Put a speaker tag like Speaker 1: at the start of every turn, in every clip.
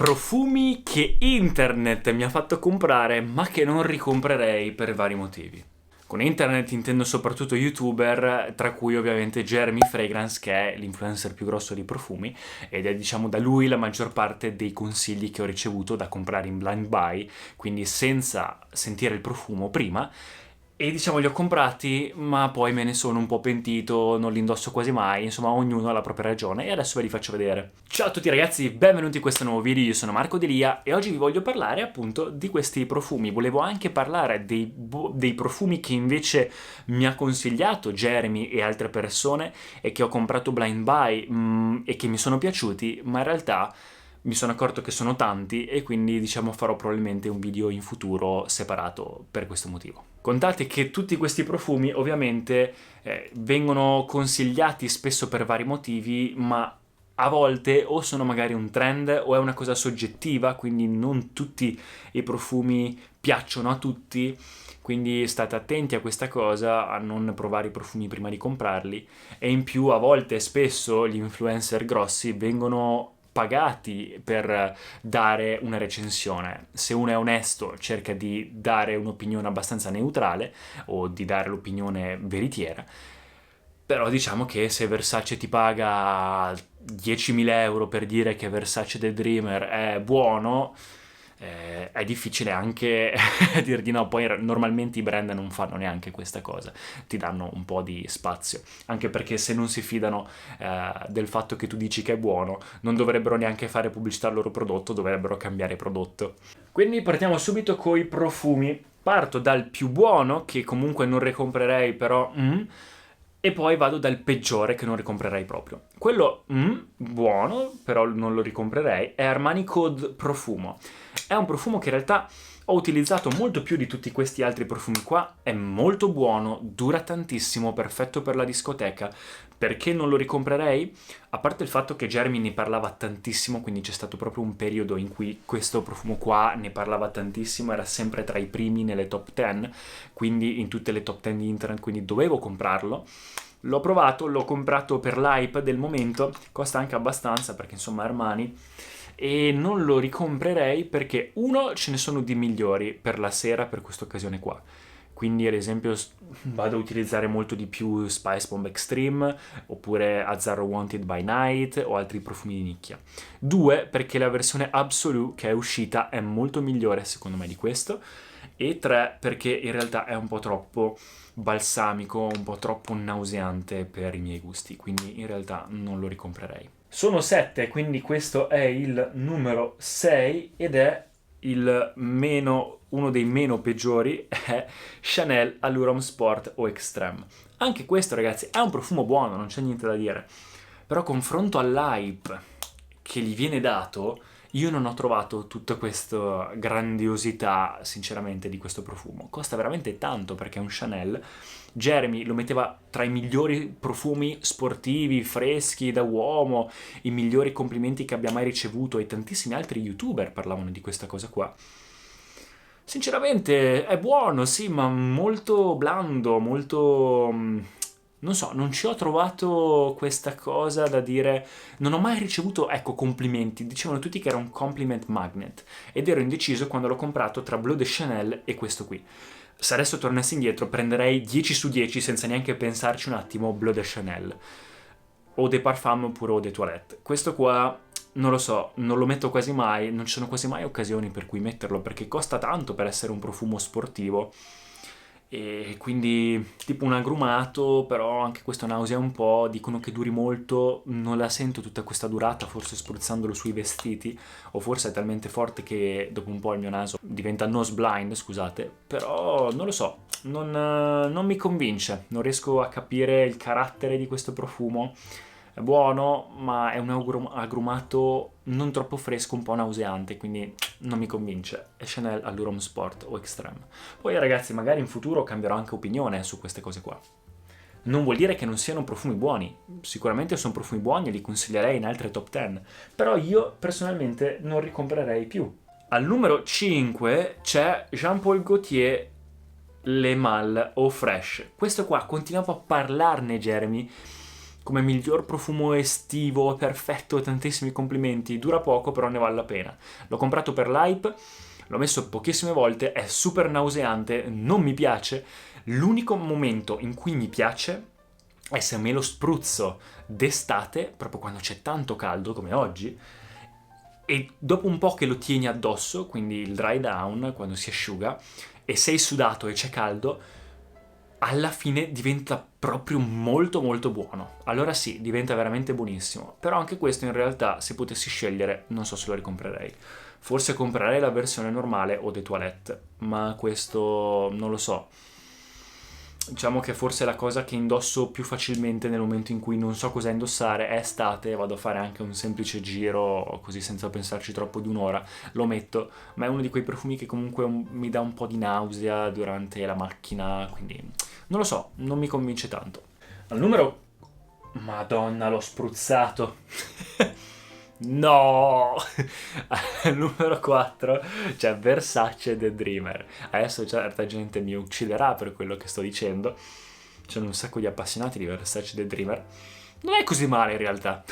Speaker 1: Profumi che internet mi ha fatto comprare, ma che non ricomprerei per vari motivi. Con internet intendo soprattutto youtuber, tra cui ovviamente Jeremy Fragrance, che è l'influencer più grosso di profumi, ed è diciamo da lui la maggior parte dei consigli che ho ricevuto da comprare in blind buy, quindi senza sentire il profumo prima. E diciamo li ho comprati, ma poi me ne sono un po' pentito, non li indosso quasi mai, insomma ognuno ha la propria ragione e adesso ve li faccio vedere. Ciao a tutti ragazzi, benvenuti in questo nuovo video, io sono Marco Delia e oggi vi voglio parlare appunto di questi profumi. Volevo anche parlare dei profumi che invece mi ha consigliato Jeremy e altre persone e che ho comprato blind buy e che mi sono piaciuti, ma in realtà mi sono accorto che sono tanti e quindi diciamo farò probabilmente un video in futuro separato per questo motivo. Contate che tutti questi profumi ovviamente vengono consigliati spesso per vari motivi, ma a volte o sono magari un trend o è una cosa soggettiva, quindi non tutti i profumi piacciono a tutti, quindi state attenti a questa cosa, a non provare i profumi prima di comprarli, e in più a volte spesso gli influencer grossi vengono pagati per dare una recensione. Se uno è onesto cerca di dare un'opinione abbastanza neutrale o di dare l'opinione veritiera, però diciamo che se Versace ti paga 10.000 euro per dire che Versace The Dreamer è buono, è difficile anche dir di no. Poi normalmente i brand non fanno neanche questa cosa, ti danno un po' di spazio, anche perché se non si fidano del fatto che tu dici che è buono, non dovrebbero neanche fare pubblicità al loro prodotto, dovrebbero cambiare prodotto. Quindi partiamo subito coi profumi. Parto dal più buono, che comunque non ricomprerei, però e poi vado dal peggiore, che non ricomprerei proprio. Quello buono, però non lo ricomprerei, è Armani Code Profumo. È un profumo che in realtà ho utilizzato molto più di tutti questi altri profumi qua, è molto buono, dura tantissimo, perfetto per la discoteca. Perché non lo ricomprerei? A parte il fatto che Jeremy ne parlava tantissimo, quindi c'è stato proprio un periodo in cui questo profumo qua ne parlava tantissimo, era sempre tra i primi nelle top 10, quindi in tutte le top 10 di internet, quindi dovevo comprarlo. L'ho provato, l'ho comprato per l'hype del momento, costa anche abbastanza perché insomma Armani, e non lo ricomprerei perché uno, ce ne sono di migliori per la sera per questa occasione qua. Quindi ad esempio vado a utilizzare molto di più Spice Bomb Extreme oppure Azzaro Wanted by Night o altri profumi di nicchia. Due, perché la versione Absolute che è uscita è molto migliore secondo me di questo. E tre, perché in realtà è un po' troppo balsamico, un po' troppo nauseante per i miei gusti, quindi in realtà non lo ricomprerei. Sono 7, quindi questo è il numero 6 ed è uno dei meno peggiori, è Chanel Allure Sport o Extreme. Anche questo ragazzi è un profumo buono, non c'è niente da dire, però confronto all'hype che gli viene dato, io non ho trovato tutta questa grandiosità, sinceramente, di questo profumo. Costa veramente tanto perché è un Chanel. Jeremy lo metteva tra i migliori profumi sportivi, freschi, da uomo, i migliori complimenti che abbia mai ricevuto, e tantissimi altri youtuber parlavano di questa cosa qua. Sinceramente è buono, sì, ma molto blando, molto non so, non ci ho trovato questa cosa da dire. Non ho mai ricevuto, ecco, complimenti. Dicevano tutti che era un compliment magnet ed ero indeciso quando l'ho comprato tra Bleu de Chanel e questo qui. Se adesso tornassi indietro prenderei 10 su 10 senza neanche pensarci un attimo Bleu de Chanel o de Parfum oppure Eau de Toilette. Questo qua non lo so, non lo metto quasi mai, non ci sono quasi mai occasioni per cui metterlo perché costa tanto per essere un profumo sportivo. E quindi tipo un agrumato, però anche questo nausea un po', dicono che duri molto, non la sento tutta questa durata, forse spruzzandolo sui vestiti, o forse è talmente forte che dopo un po' il mio naso diventa nose blind, scusate, però non lo so, non mi convince, non riesco a capire il carattere di questo profumo. È buono, ma è un agrumato non troppo fresco, un po' nauseante, quindi non mi convince. È Chanel Allure Sport o Extreme. Poi ragazzi, magari in futuro cambierò anche opinione su queste cose qua. Non vuol dire che non siano profumi buoni, sicuramente sono profumi buoni e li consiglierei in altre top 10, però io personalmente non ricomprerei più. Al numero 5 c'è Jean Paul Gaultier Le Mal o Fresh. Questo qua, continuavo a parlarne Jeremy, come miglior profumo estivo, perfetto, tantissimi complimenti, dura poco però ne vale la pena. L'ho comprato per l'hype, l'ho messo pochissime volte, è super nauseante, non mi piace. L'unico momento in cui mi piace è se me lo spruzzo d'estate, proprio quando c'è tanto caldo come oggi, e dopo un po' che lo tieni addosso, quindi il dry down, quando si asciuga, e sei sudato e c'è caldo, alla fine diventa proprio molto molto buono. Allora sì, diventa veramente buonissimo. Però anche questo in realtà, se potessi scegliere, non so se lo ricomprerei. Forse comprerei la versione normale o des Toilettes, ma questo non lo so. Diciamo che forse è la cosa che indosso più facilmente nel momento in cui non so cosa indossare, è estate, vado a fare anche un semplice giro, così senza pensarci troppo di un'ora, lo metto, ma è uno di quei profumi che comunque mi dà un po' di nausea durante la macchina, quindi non lo so, non mi convince tanto. Al numero... Madonna, l'ho spruzzato! No! Al numero 4 c'è Versace The Dreamer. Adesso certa gente mi ucciderà per quello che sto dicendo. Ci sono un sacco di appassionati di Versace The Dreamer. Non è così male in realtà.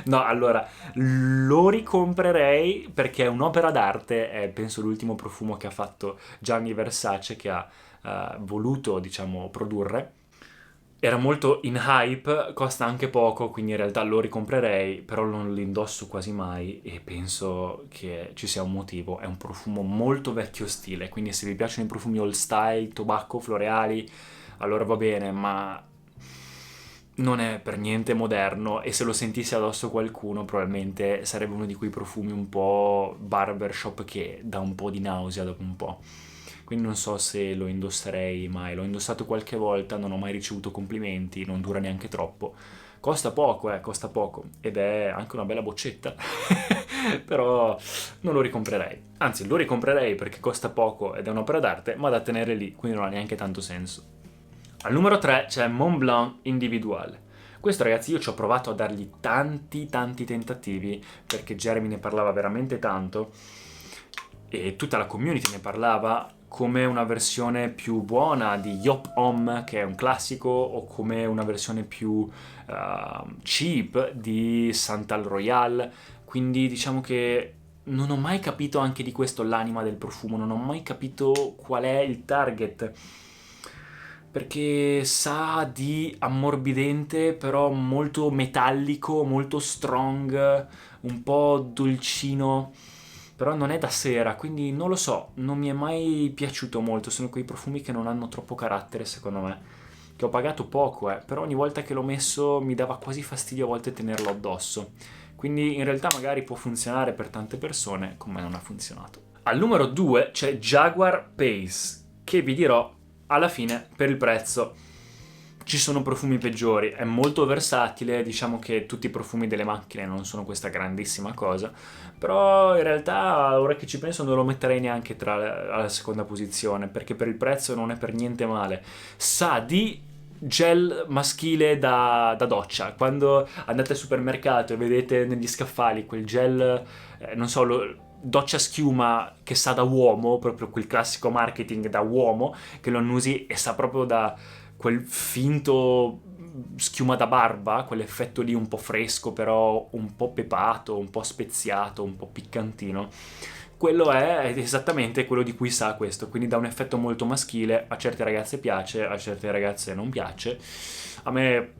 Speaker 1: No, allora, lo ricomprerei perché è un'opera d'arte, è penso l'ultimo profumo che ha fatto Gianni Versace, che ha voluto, diciamo, produrre. Era molto in hype, costa anche poco, quindi in realtà lo ricomprerei, però non lo indosso quasi mai e penso che ci sia un motivo. È un profumo molto vecchio stile, quindi se vi piacciono i profumi old style, tobacco, floreali, allora va bene, ma non è per niente moderno e se lo sentisse addosso qualcuno probabilmente sarebbe uno di quei profumi un po' barbershop che dà un po' di nausea dopo un po'. Quindi non so se lo indosserei mai. L'ho indossato qualche volta, non ho mai ricevuto complimenti, non dura neanche troppo. Costa poco ed è anche una bella boccetta. Però non lo ricomprerei. Anzi, lo ricomprerei perché costa poco ed è un'opera d'arte, ma da tenere lì, quindi non ha neanche tanto senso. Al numero 3 c'è Mont Blanc Individual. Questo, ragazzi, io ci ho provato a dargli tanti tentativi perché Jeremy ne parlava veramente tanto e tutta la community ne parlava come una versione più buona di Yop Homme, che è un classico, o come una versione più cheap di Santal Royal. Quindi diciamo che non ho mai capito anche di questo l'anima del profumo, non ho mai capito qual è il target. Perché sa di ammorbidente, però molto metallico, molto strong, un po' dolcino, però non è da sera, quindi non lo so, non mi è mai piaciuto molto, sono quei profumi che non hanno troppo carattere secondo me, che ho pagato poco, però ogni volta che l'ho messo mi dava quasi fastidio a volte tenerlo addosso, quindi in realtà magari può funzionare per tante persone, con me non ha funzionato. Al numero 2 c'è Jaguar Pace, che vi dirò alla fine per il prezzo. Ci sono profumi peggiori, è molto versatile, diciamo che tutti i profumi delle macchine non sono questa grandissima cosa, però in realtà ora che ci penso non lo metterei neanche alla seconda posizione, perché per il prezzo non è per niente male. Sa di gel maschile da doccia, quando andate al supermercato e vedete negli scaffali quel gel, non so, doccia schiuma che sa da uomo, proprio quel classico marketing da uomo, che lo annusi e sa proprio da quel finto schiuma da barba, quell'effetto lì un po' fresco, però un po' pepato, un po' speziato, un po' piccantino. Quello è esattamente quello di cui sa questo, quindi dà un effetto molto maschile, a certe ragazze piace, a certe ragazze non piace. A me,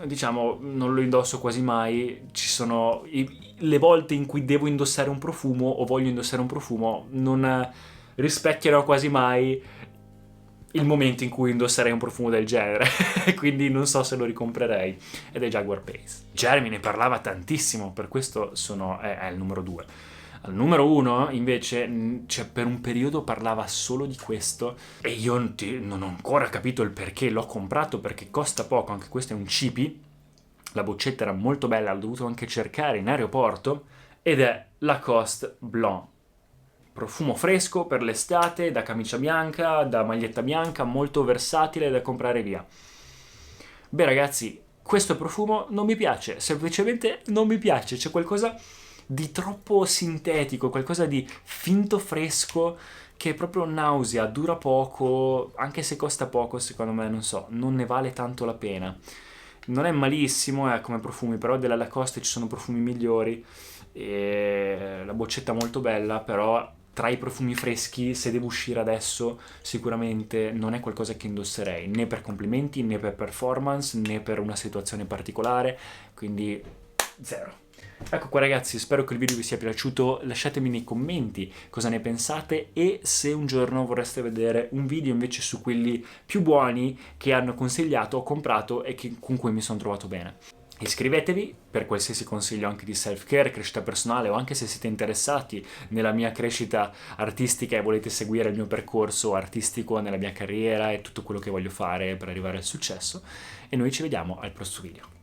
Speaker 1: diciamo, non lo indosso quasi mai, ci sono le volte in cui devo indossare un profumo o voglio indossare un profumo, non rispecchierò quasi mai il momento in cui indosserei un profumo del genere, quindi non so se lo ricomprerei, ed è Jaguar Pace. Jeremy ne parlava tantissimo, per questo è il numero 2. Al numero 1 invece, cioè, per un periodo parlava solo di questo e io non ho ancora capito il perché, l'ho comprato perché costa poco, anche questo è un cibi, la boccetta era molto bella, l'ho dovuto anche cercare in aeroporto, ed è Lacoste Blanc. Profumo fresco per l'estate, da camicia bianca, da maglietta bianca, molto versatile da comprare via. Beh ragazzi, questo profumo non mi piace, semplicemente non mi piace, c'è qualcosa di troppo sintetico, qualcosa di finto fresco che è proprio nausea, dura poco, anche se costa poco secondo me, non so, non ne vale tanto la pena. non è malissimo come profumi, però della Lacoste ci sono profumi migliori, e la boccetta è molto bella, però tra i profumi freschi, se devo uscire adesso, sicuramente non è qualcosa che indosserei, né per complimenti, né per performance, né per una situazione particolare, quindi zero. Ecco qua ragazzi, spero che il video vi sia piaciuto, lasciatemi nei commenti cosa ne pensate e se un giorno vorreste vedere un video invece su quelli più buoni che hanno consigliato, ho comprato e con cui mi sono trovato bene. Iscrivetevi per qualsiasi consiglio anche di self-care, crescita personale o anche se siete interessati nella mia crescita artistica e volete seguire il mio percorso artistico nella mia carriera e tutto quello che voglio fare per arrivare al successo. E noi ci vediamo al prossimo video.